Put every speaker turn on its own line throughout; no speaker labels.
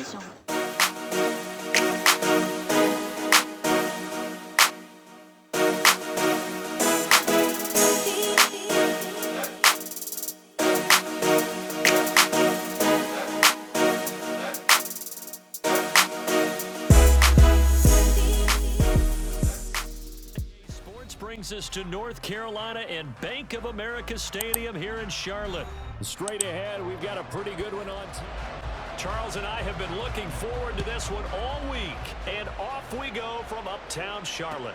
maison.
Brings us to North Carolina and Bank of America Stadium here in Charlotte. Straight ahead, we've got a pretty good one on. Charles and I have been looking forward to this one all week, and off we go from uptown Charlotte.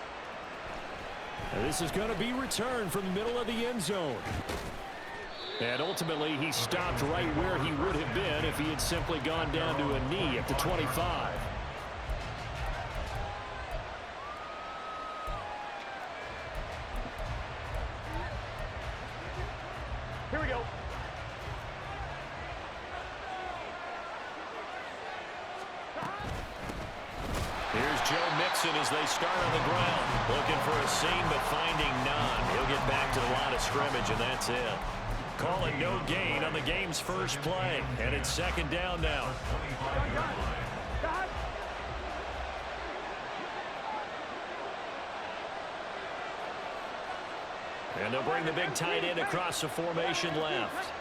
And this is going to be returned from the middle of the end zone. And ultimately, he stopped right where he would have been if he had simply gone down to a knee at the 25.
Here we go.
Here's Joe Mixon as they start on the ground. Looking for a seam, but finding none. He'll get back to the line of scrimmage, and that's it. Call it no gain on the game's first play. And it's second down now. And they'll bring the big tight end across the formation left.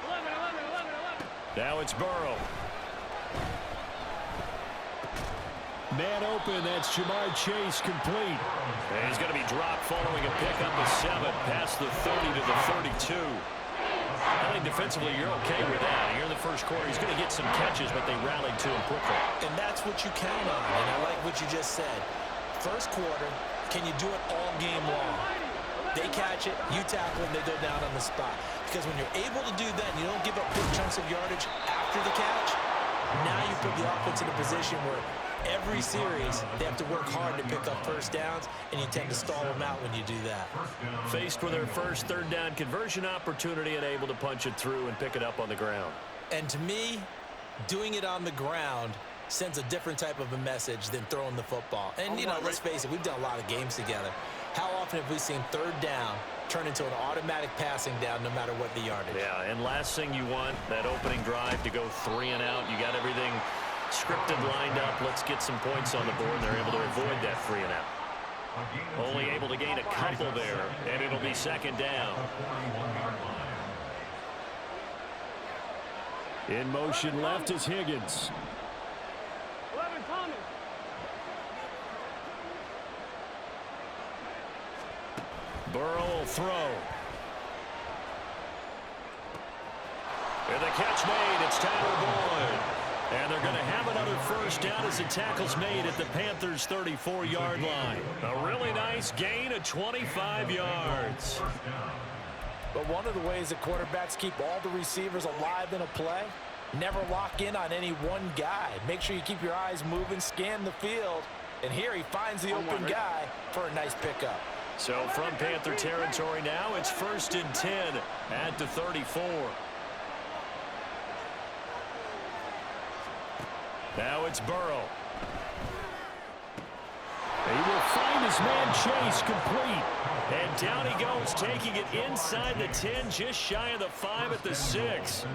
Now it's Burrow. Man open, that's Jamar Chase complete. And he's going to be dropped following a pickup of 7 past the 30 to the 32. I think defensively you're okay with that. Here in the first quarter, he's going to get some catches, but they rallied to him quickly.
And that's what you count on, and I like what you just said. First quarter, can you do it all game long? They catch it, you tackle them, they go down on the spot. Because when you're able to do that and you don't give up big chunks of yardage after the catch, now you put the offense in a position where every series they have to work hard to pick up first downs, and you tend to stall them out when you do that.
Faced with their first third down conversion opportunity and able to punch it through and pick it up on the ground.
And to me, doing it on the ground sends a different type of a message than throwing the football. And, you know, let's face it, we've done a lot of games together. How often have we seen third down turn into an automatic passing down no matter what the yardage?
Yeah, and last thing you want, that opening drive to go 3 and out. You got everything scripted, lined up. Let's get some points on the board. They're able to avoid that 3 and out. Only able to gain a couple there, and it'll be second down. In motion left is Higgins. Burrow will throw. And the catch made. It's Tyler Boyd. And they're going to have another first down as the tackle's made at the Panthers' 34-yard line. A really nice gain of 25 yards.
But one of the ways that quarterbacks keep all the receivers alive in a play, never lock in on any one guy. Make sure you keep your eyes moving, scan the field. And here he finds the open guy for a nice pickup.
So from Panther territory now, it's 1st and 10 at the 34. Now it's Burrow. He will find his man Chase complete. And down he goes, taking it inside the 10, just shy of the 5 at the 6.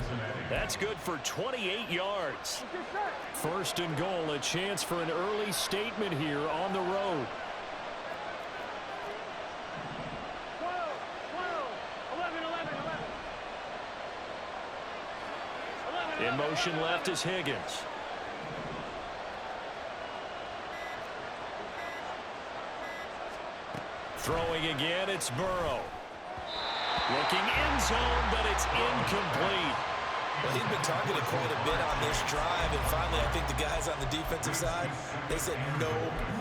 That's good for 28 yards. 1st and goal, a chance for an early statement here on the road. In motion left is Higgins. Throwing again, it's Burrow. Looking end zone, but it's incomplete.
Well, he's been targeted quite a bit on this drive, and finally I think the guys on the defensive side, they said no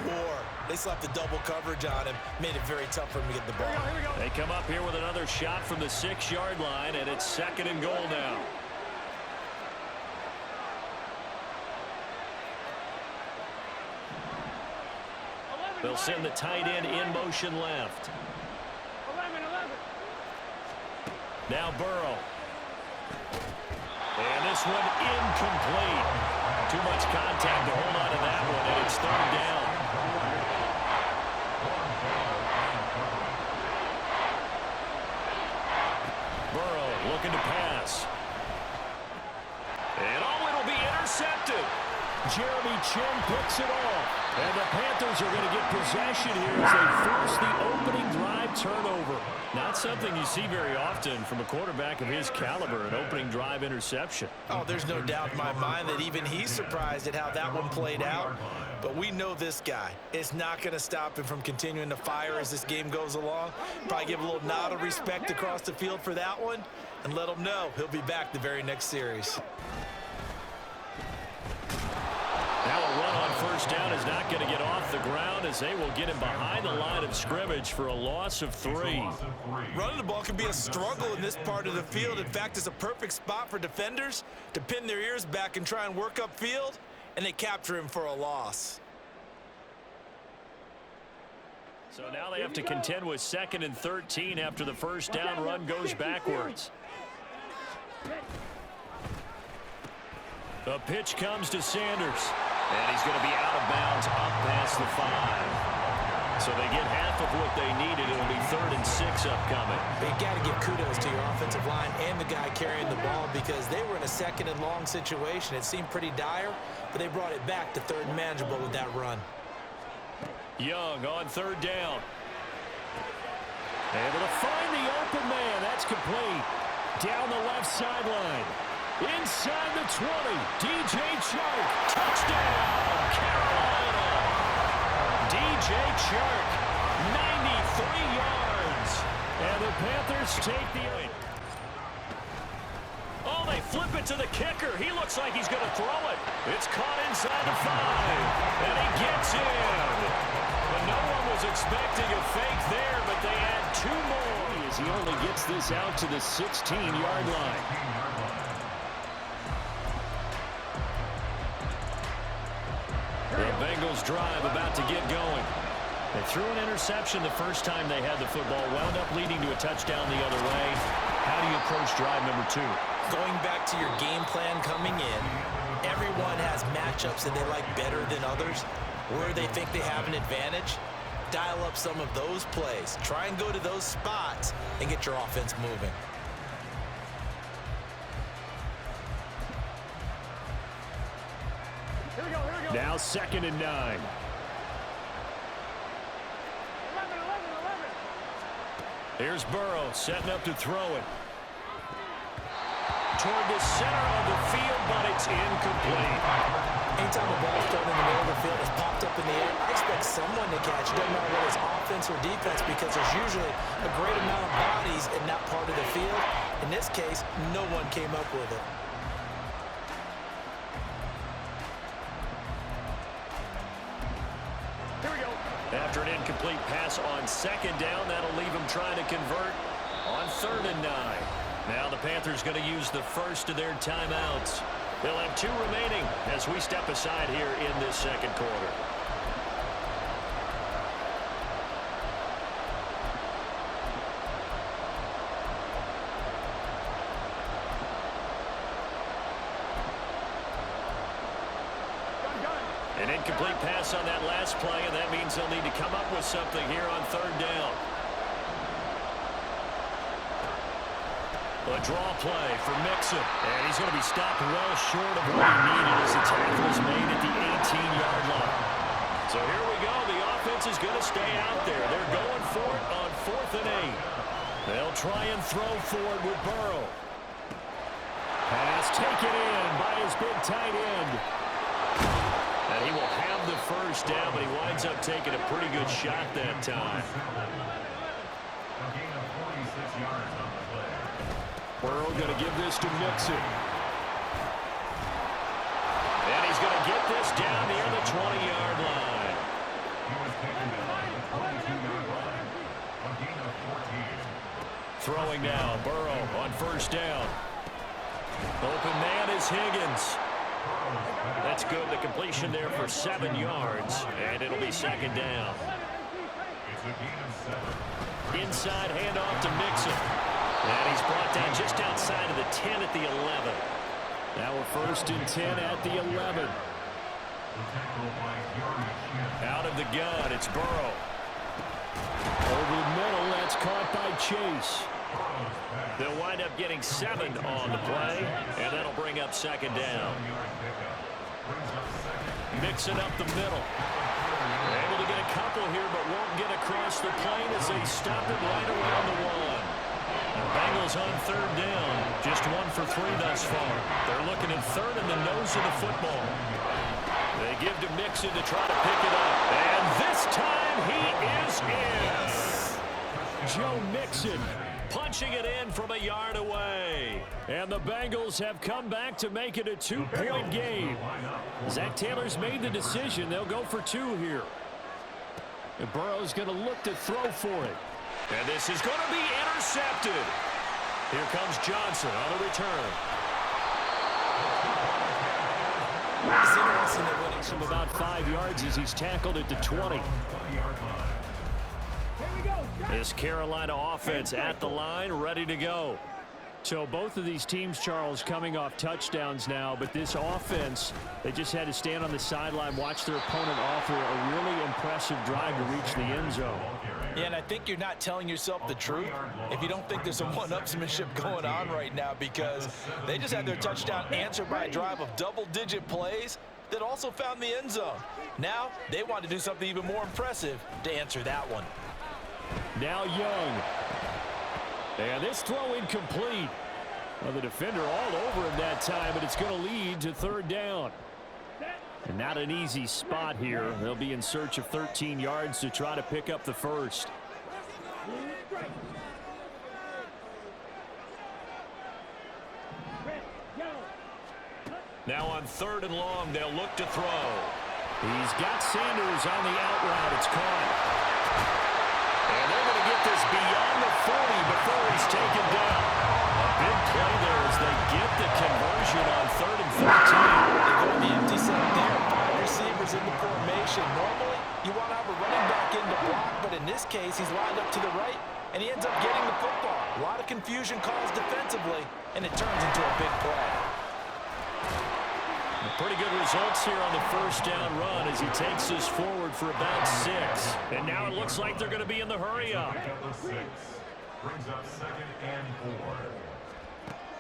more. They slapped the double coverage on him, made it very tough for him to get the ball.
They come up here with another shot from the 6-yard line, and it's 2nd and goal now. They'll send the tight end in motion left. Now Burrow. And this one incomplete. Too much contact to hold on to that one, and it's 3rd down. Burrow looking to pass. And it'll be intercepted. Jeremy Chin picks it off. And the Panthers are going to get possession here as they force the opening drive turnover. Not something you see very often from a quarterback of his caliber, an opening drive interception.
Oh, there's no doubt in my mind that even he's surprised at how that one played out. But we know this guy. It's not going to stop him from continuing to fire as this game goes along. Probably give a little nod of respect across the field for that one and let him know he'll be back the very next series.
Now a run on first down is not going to get off the ground as they will get him behind the line of scrimmage for a loss of 3.
Running the ball can be a struggle in this part of the field. In fact, it's a perfect spot for defenders to pin their ears back and try and work upfield, and they capture him for a loss.
So now they have to contend with 2nd and 13 after the first down run goes backwards. The pitch comes to Sanders. And he's going to be out of bounds up past the 5. So they get half of what they needed. It'll be 3rd and 6 upcoming.
You got to give kudos to your offensive line and the guy carrying the ball because they were in a 2nd and long situation. It seemed pretty dire, but they brought it back to 3rd and manageable with that run.
Young on 3rd down. Able to find the open man. That's complete. Down the left sideline. Inside the 20, DJ Chark, touchdown, Carolina. DJ Chark, 93 yards. And the Panthers take the lead. Oh, they flip it to the kicker. He looks like he's going to throw it. It's caught inside the 5, and he gets in. But no one was expecting a fake there, but they add 2 more as he only gets this out to the 16-yard line. The Bengals drive about to get going. They threw an interception the first time they had the football, wound up leading to a touchdown the other way. How do you approach drive number 2?
Going back to your game plan coming in, everyone has matchups that they like better than others, where they think they have an advantage. Dial up some of those plays. Try and go to those spots and get your offense moving.
Now 2nd and 9.
11.
Here's Burrow setting up to throw it. Toward the center of the field, but it's incomplete.
Anytime a ball's thrown in the middle of the field, it's popped up in the air, I expect someone to catch it. Doesn't matter whether it's offense or defense because there's usually a great amount of bodies in that part of the field. In this case, no one came up with it.
After an incomplete pass on 2nd down, that'll leave him trying to convert on 3rd and 9. Now the Panthers going to use the first of their timeouts. They'll have 2 remaining as we step aside here in this 2nd quarter. An incomplete pass on that last play, and that means they'll need to come up with something here on 3rd down. A draw play for Mixon, and he's going to be stopped well short of what he needed as the tackle is made at the 18-yard line. So here we go. The offense is going to stay out there. They're going for it on 4th and 8. They'll try and throw for it with Burrow. Pass taken in by his big tight end. And he will have the first down, but he winds up taking a pretty good shot that time. Burrow going to give this to Mixon. And he's going to get this down near the 20-yard line. Throwing now, Burrow on first down. Open man is Higgins. That's good. The completion there for 7 yards, and it'll be 2nd down. Inside handoff to Mixon. And he's brought down just outside of the 10 at the 11. Now we're 1st and 10 at the 11. Out of the gun, it's Burrow. Over the middle, that's caught by Chase. They'll wind up getting 7 on the play, and that'll bring up 2nd down. Mixing up the middle. Able to get a couple here, but won't get across the plane as they stop it right around the one. The Bengals on third down. Just 1 for 3 thus far. They're looking at third in the nose of the football. They give to Mixon to try to pick it up. And this time he is in. Joe Mixon punching it in from a yard away. And the Bengals have come back to make it a 2-point game. Zach Taylor's made the decision. They'll go for 2 here. And Burrow's going to look to throw for it. And this is going to be intercepted. Here comes Johnson on the return.
It's interesting that winning
From about 5 yards as he's tackled at the 20. This Carolina offense at the line, ready to go. So both of these teams, Charles, coming off touchdowns now, but this offense, they just had to stand on the sideline, watch their opponent offer a really impressive drive to reach the end zone.
Yeah, and I think you're not telling yourself the truth if you don't think there's some one-upsmanship going on right now, because they just had their touchdown answered by a drive of double-digit plays that also found the end zone. Now they want to do something even more impressive to answer that one.
Now Young. And this throw incomplete. Well, the defender all over him that time, but it's going to lead to third down. And not an easy spot here. They'll be in search of 13 yards to try to pick up the first. Now on 3rd and long, they'll look to throw. He's got Sanders on the out route. It's caught. And they're going to get this beyond the 40 before he's taken down. A big play there as they get the conversion on 3rd and 13.
They go to the empty set there. 5 receivers in the formation. Normally, you want to have a running back in the block, but in this case, he's lined up to the right, and he ends up getting the football. A lot of confusion caused defensively, and it turns into a big play.
Pretty good results here on the first down run as he takes this forward for about 6. And now it looks like they're going to be in the hurry up.
Brings up 2nd and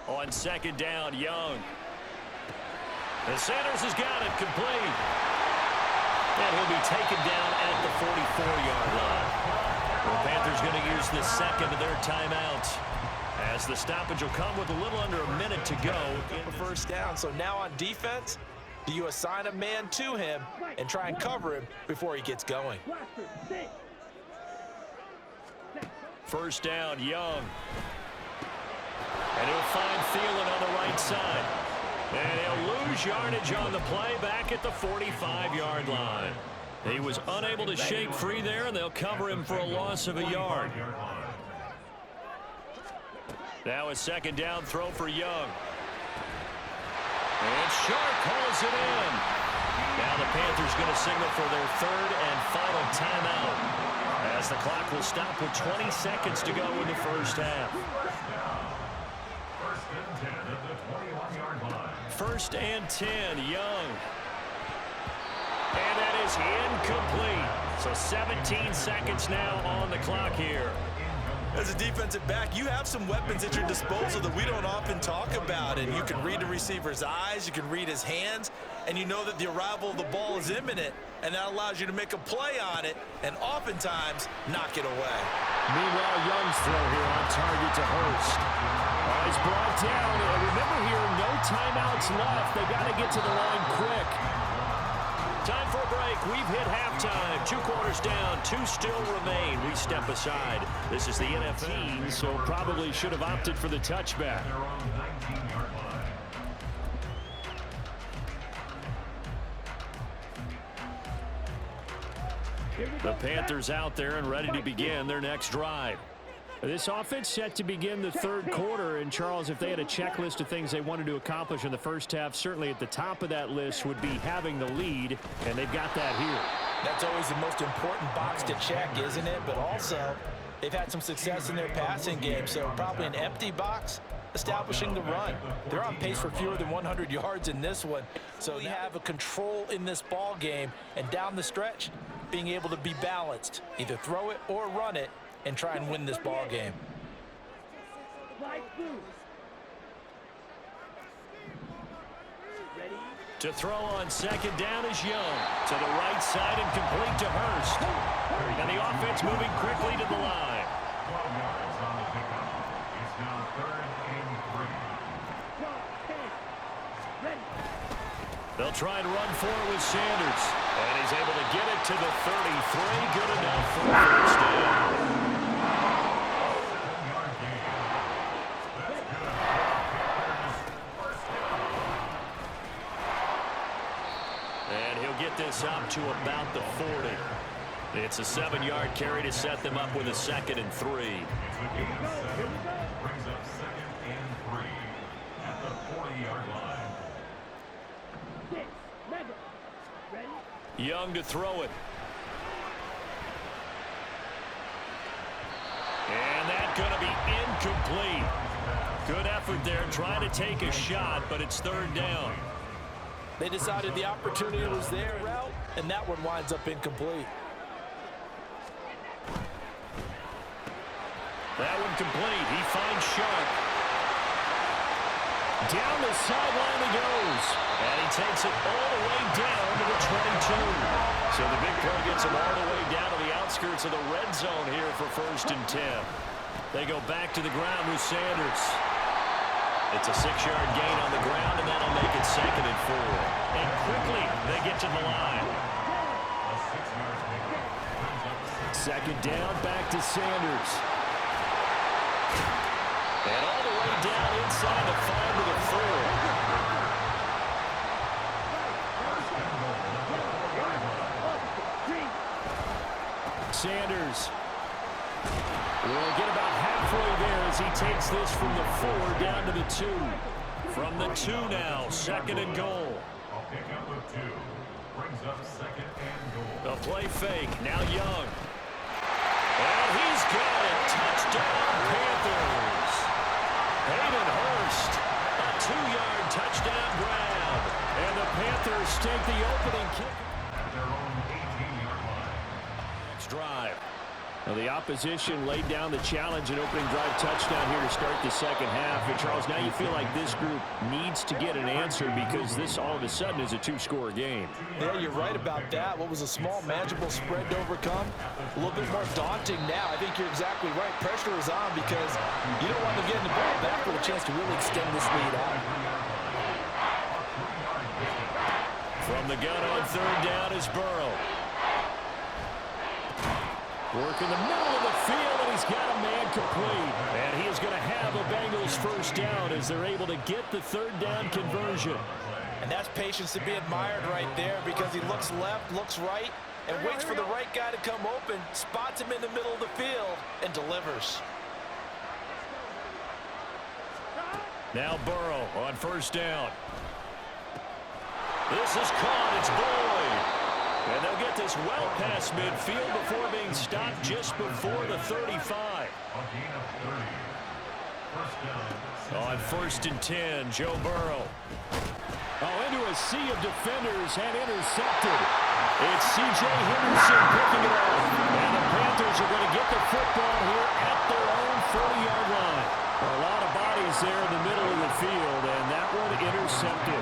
4.
On 2nd down, Young. And Sanders has got it complete. And he'll be taken down at the 44-yard line. The Panthers going to use the second of their timeouts, as the stoppage will come with a little under a minute to go.
A first down. So now on defense, do you assign a man to him and try and cover him before he gets going?
First down, Young. And he'll find Thielen on the right side. And he'll lose yardage on the play back at the 45-yard line. He was unable to shake free there, and they'll cover him for a loss of a yard. Now a 2nd down throw for Young. And Sharp calls it in. Now the Panthers going to signal for their 3rd and final timeout, as the clock will stop with 20 seconds to go in the first half. 1st and 10, Young. And that is incomplete. So 17 seconds now on the clock here.
As a defensive back, you have some weapons at your disposal that we don't often talk about. And you can read the receiver's eyes, you can read his hands, and you know that the arrival of the ball is imminent, and that allows you to make a play on it and oftentimes knock it away.
Meanwhile, Young's throw here on target to Hurst. He's brought down. And remember here, no timeouts left. They got to get to the line quick. Time for a break. We've hit halftime. 2 quarters down. 2 still remain. We step aside. This is the NFL, so probably should have opted for the touchback. The Panthers out there and ready to begin their next drive. This offense set to begin the 3rd quarter, and Charles, if they had a checklist of things they wanted to accomplish in the first half, certainly at the top of that list would be having the lead, and they've got that here.
That's always the most important box to check, isn't it? But also, they've had some success in their passing game, so probably an empty box establishing the run. They're on pace for fewer than 100 yards in this one, so we have a control in this ball game, and down the stretch, being able to be balanced, either throw it or run it, and try and win this ball game.
To throw on second down is Young. To the right side and complete to Hurst. And the offense moving quickly to the line.
12 yards on the pickup. It's now 3rd and 3.
They'll try and run forward with Sanders. And he's able to get it to the 33. Good enough for a first down.
7-yard gain. That's good. First down.
And he'll get this up to about the 40. It's a 7-yard carry to set them up with a 2nd and 3.
It's a gain of 7. Brings up 2nd and 3 at the 40-yard line.
Young to throw it. And that's going to be incomplete. Good effort there trying to take a shot, but it's 3rd down.
They decided the opportunity was their route, and that one winds up incomplete.
That one complete. He finds Sharp. Down the sideline he goes. And he takes it all the way down to the 22. So the big play gets him all the way down to the outskirts of the red zone here for 1st and 10. They go back to the ground with Sanders. It's a 6-yard gain on the ground, and that'll make it 2nd and 4. And quickly they get to the line. 2nd down, back to Sanders. And all the way down inside the 5 to the 4. Sanders will get about halfway there as he takes this from the 4 down to the 2. From the 2 now, 2nd and goal.
I'll pick up with 2. Brings up 2nd and goal.
A play fake, now Young. And he's got it. Touchdown, Panthers. Hayden Hurst, a 2-yard touchdown grab. And the Panthers take the opening kick
At their own 18-yard line.
next drive. Now the opposition laid down the challenge and opening drive touchdown here to start the 2nd half. And Charles, now you feel like this group needs to get an answer because this all of a sudden is a 2-score game.
Yeah, you're right about that. What was a small, manageable spread to overcome, a little bit more daunting now. I think you're exactly right. Pressure is on because you don't want them getting the ball back with a chance to really extend this lead out.
From the gun on 3rd down is Burrow. Work in the middle of the field, and he's got a man complete. And he is going to have a Bengals 1st down as they're able to get the 3rd down conversion.
And that's patience to be admired right there because he looks left, looks right, and waits for the right guy to come open, spots him in the middle of the field, and delivers.
Now Burrow on 1st down. This is caught. It's Boyd. And they'll get this well past midfield before being stopped just before the 35.
A gain of 30. First down.
On 1st and 10, Joe Burrow. Oh, into a sea of defenders and intercepted. It's C.J. Henderson picking it up. And the Panthers are going to get the football here at their own 40-yard line. A lot of bodies there in the middle of the field, and that one intercepted.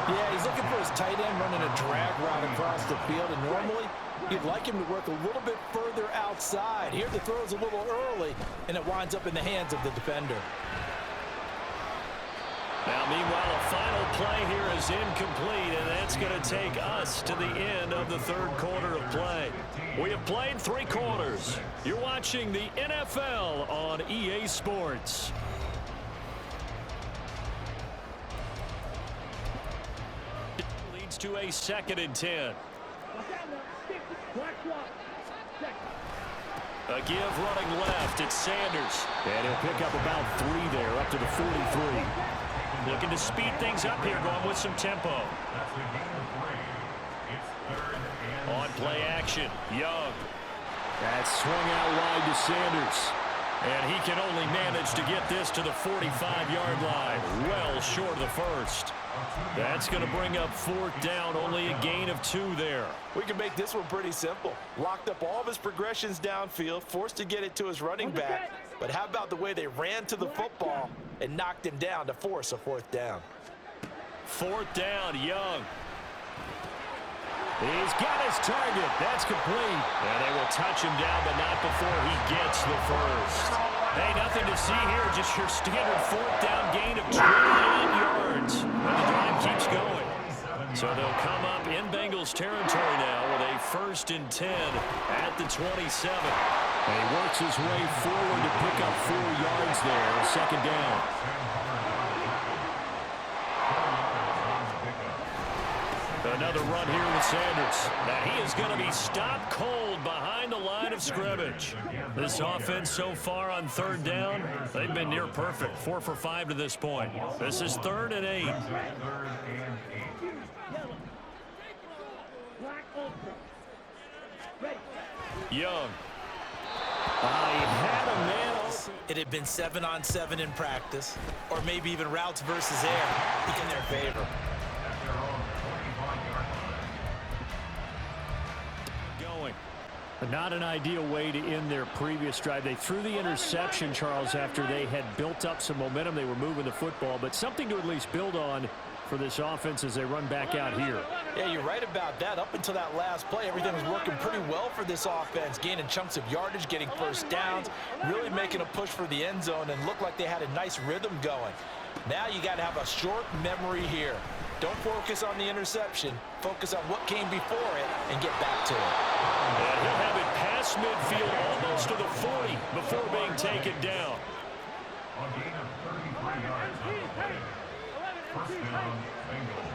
Yeah, he's looking for his tight end running a drag route across the field, and normally you'd like him to work a little bit further outside. Here the throw is a little early, and it winds up in the hands of the defender.
Now, meanwhile, a final play here is incomplete, and that's going to take us to the end of the 3rd quarter of play. We have played 3 quarters. You're watching the NFL on EA Sports. Leads to a 2nd and 10. A give running left. It's Sanders. And he'll pick up about 3 there, up to the 43. Looking to speed things up here, going with some tempo.
That's a gain of 3. It's 3rd and
On play action, Young. That's swung out wide to Sanders. And he can only manage to get this to the 45-yard line. Well short of the 1st. That's going to bring up 4th down, only a gain of 2 there.
We can make this one pretty simple. Locked up all of his progressions downfield, forced to get it to his running back. But how about the way they ran to the football and knocked him down to force a 4th down?
4th down, Young. He's got his target. That's complete. And they will touch him down, but not before he gets the first. Hey, nothing to see here. Just your standard 4th down gain of 28 yards. And the drive keeps going. So they'll come up in Bengals territory now with a 1st and 10 at the 27. And he works his way forward to pick up 4 yards there. 2nd down. Another run here with Sanders. Now he is going to be stopped cold behind the line of scrimmage. This offense so far on 3rd down, they've been near perfect. 4 for 5 to this point. This is 3rd and 8. Young. He had a man.
It had been 7-on-7 in practice, or maybe even routes versus air in their favor.
Not an ideal way to end their previous drive. They threw the interception, Charles, after they had built up some momentum. They were moving the football, but something to at least build on for this offense as they run back out here.
Yeah, you're right about that. Up until that last play, everything was working pretty well for this offense, gaining chunks of yardage, getting 1st downs, really making a push for the end zone, and looked like they had a nice rhythm going. Now you got to have a short memory here. Don't focus on the interception. Focus on what came before it and get back to it.
And he'll have it past midfield almost to the 40 before being taken down.
On gain of 33 yards on the play. 1st down, Bengals.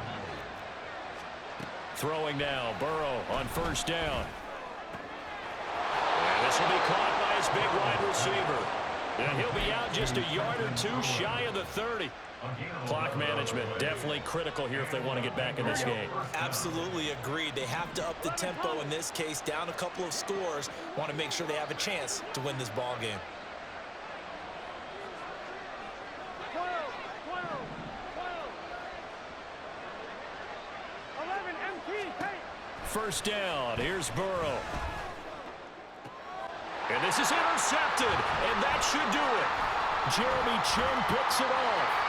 Throwing now, Burrow on 1st down. And this will be caught by his big wide receiver. And he'll be out just a yard or 2 shy of the 30. Clock management definitely critical here if they want to get back in this game.
Absolutely agreed. They have to up the tempo in this case, down a couple of scores. Want to make sure they have a chance to win this ball game.
1st down. Here's Burrow. And this is intercepted, and that should do it. Jeremy Chin picks it off.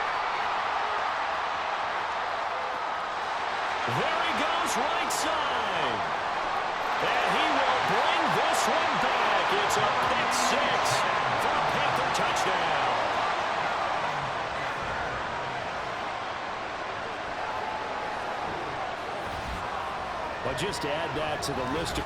There he goes, right side. And he will bring this one back. It's a pick 6 for a Panther touchdown. But just add that to the list of